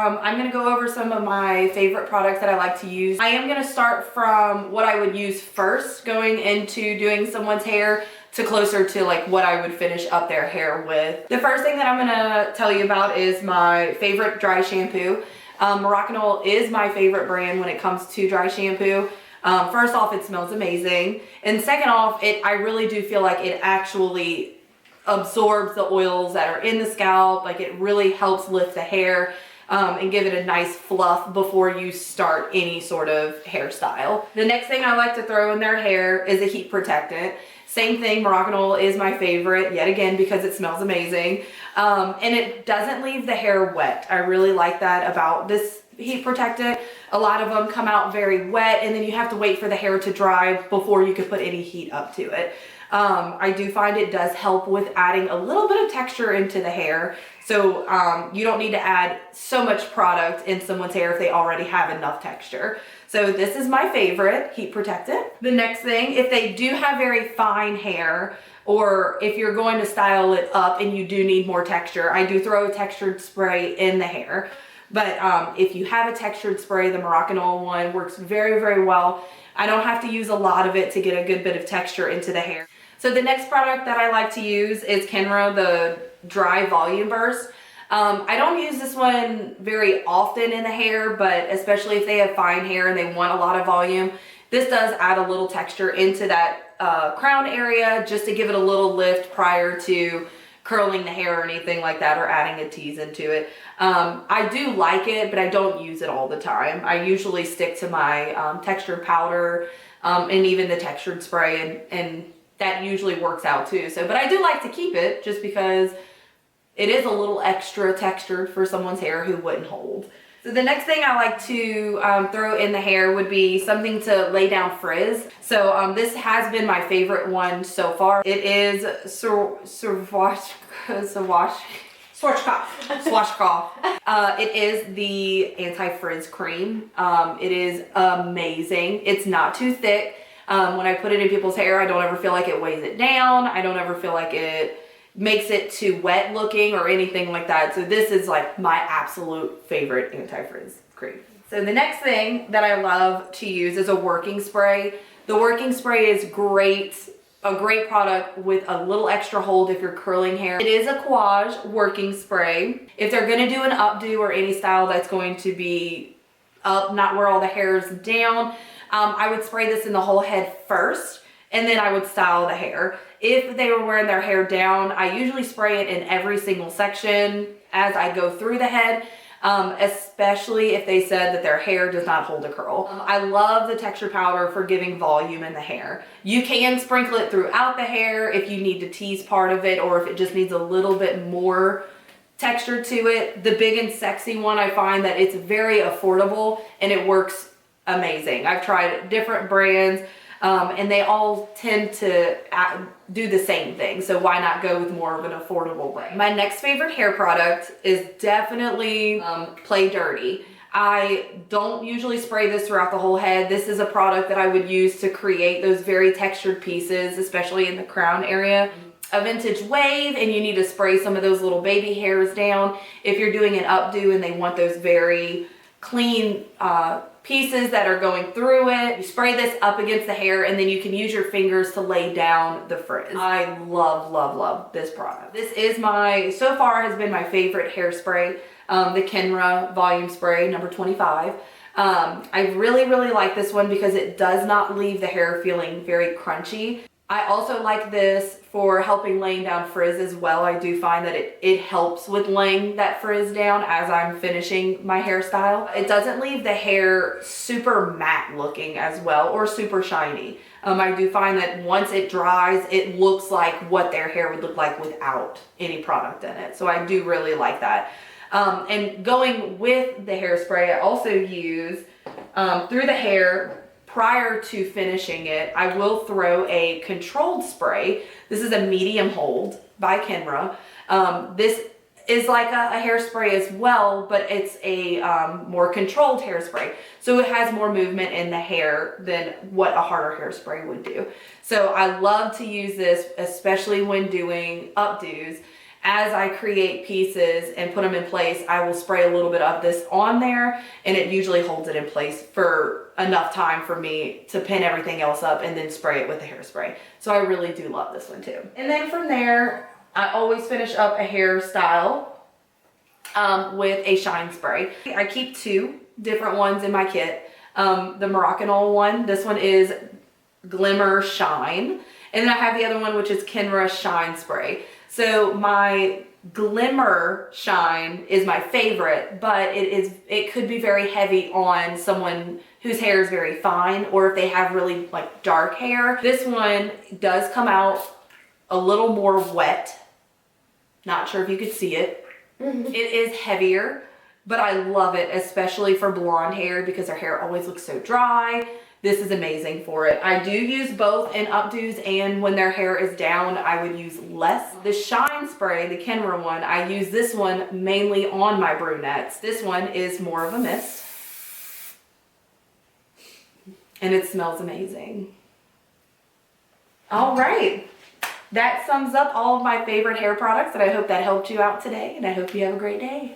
I'm gonna go over some of my favorite products that I like to use. I am gonna start from what I would use first, going into doing someone's hair, to closer to like what I would finish up their hair with. The first thing that I'm gonna tell you about is my favorite dry shampoo. Moroccanoil is my favorite brand when it comes to dry shampoo. First off, it smells amazing. And second off, I really do feel like it actually absorbs the oils that are in the scalp. Like it really helps lift the hair and give it a nice fluff before you start any sort of hairstyle. The next thing I like to throw in their hair is a heat protectant. Same thing, Moroccanoil is my favorite, yet again, because it smells amazing. And it doesn't leave the hair wet. I really like that about this heat protectant. A lot of them come out very wet, and then you have to wait for the hair to dry before you can put any heat up to it. I do find it does help with adding a little bit of texture into the hair. So you don't need to add so much product in someone's hair if they already have enough texture. So this is my favorite heat protectant. The next thing, if they do have very fine hair, or if you're going to style it up and you do need more texture, I do throw a textured spray in the hair. But if you have a textured spray, the Moroccanoil one works very, very well. I don't have to use a lot of it to get a good bit of texture into the hair. So the next product that I like to use is Kenra, the Dry Volume Burst. I don't use this one very often in the hair, but especially if they have fine hair and they want a lot of volume, this does add a little texture into that crown area just to give it a little lift prior to curling the hair or anything like that, or adding a tease into it. I do like it, but I don't use it all the time. I usually stick to my textured powder and even the textured spray, and that usually works out too. So, but I do like to keep it just because it is a little extra textured for someone's hair who wouldn't hold. So the next thing I like to throw in the hair would be something to lay down frizz. So this has been my favorite one so far. It is Swatchcough. It is the anti-frizz cream. It is amazing. It's not too thick. When I put it in people's hair, I don't ever feel like it weighs it down. I don't ever feel like it makes it too wet looking or anything like that. So this is like my absolute favorite anti-frizz cream. So the next thing that I love to use is a working spray. The working spray is great, a great product with a little extra hold if you're curling hair. It is a Quaj working spray. If they're gonna do an updo or any style that's going to be up, not where all the hair is down, I would spray this in the whole head first, and then I would style the hair. If they were wearing their hair down, I usually spray it in every single section as I go through the head, especially if they said that their hair does not hold a curl. I love the texture powder for giving volume in the hair. You can sprinkle it throughout the hair if you need to tease part of it, or if it just needs a little bit more texture to it. The Big and Sexy one, I find that it's very affordable and it works amazing. I've tried different brands and they all tend to do the same thing. So why not go with more of an affordable brand? My next favorite hair product is definitely Play Dirty. I don't usually spray this throughout the whole head. This is a product that I would use to create those very textured pieces, especially in the crown area. A vintage wave, and you need to spray some of those little baby hairs down. If you're doing an updo and they want those very clean pieces that are going through it, you spray this up against the hair, and then you can use your fingers to lay down the frizz. I love, love, love this product. This is so far has been my favorite hairspray, the Kenra Volume Spray number 25. I really, really like this one because it does not leave the hair feeling very crunchy. I also like this for helping laying down frizz as well. I do find that it helps with laying that frizz down as I'm finishing my hairstyle. It doesn't leave the hair super matte looking as well, or super shiny. I do find that once it dries, it looks like what their hair would look like without any product in it. So I do really like that. And going with the hairspray, I also use through the hair. Prior to finishing it, I will throw a controlled spray. This is a medium hold by Kenra. This is like a hairspray as well, but it's a more controlled hairspray. So it has more movement in the hair than what a harder hairspray would do. So I love to use this, especially when doing updos. as I create pieces and put them in place, I will spray a little bit of this on there, and it usually holds it in place for enough time for me to pin everything else up and then spray it with the hairspray. So I really do love this one too. And then from there, I always finish up a hairstyle with a shine spray. I keep 2 different ones in my kit. The Moroccanol one, this one is Glimmer Shine. And then I have the other one, which is Kenra Shine Spray. So my Glimmer Shine is my favorite, but it could be very heavy on someone whose hair is very fine, or if they have really like dark hair. This one does come out a little more wet. Not sure if you could see it. It is heavier, but I love it, especially for blonde hair because their hair always looks so dry. This is amazing for it. I do use both in updos, and when their hair is down, I would use less. The Shine Spray, the Kenra one, I use this one mainly on my brunettes. This one is more of a mist, and it smells amazing. All right. That sums up all of my favorite hair products, and I hope that helped you out today, and I hope you have a great day.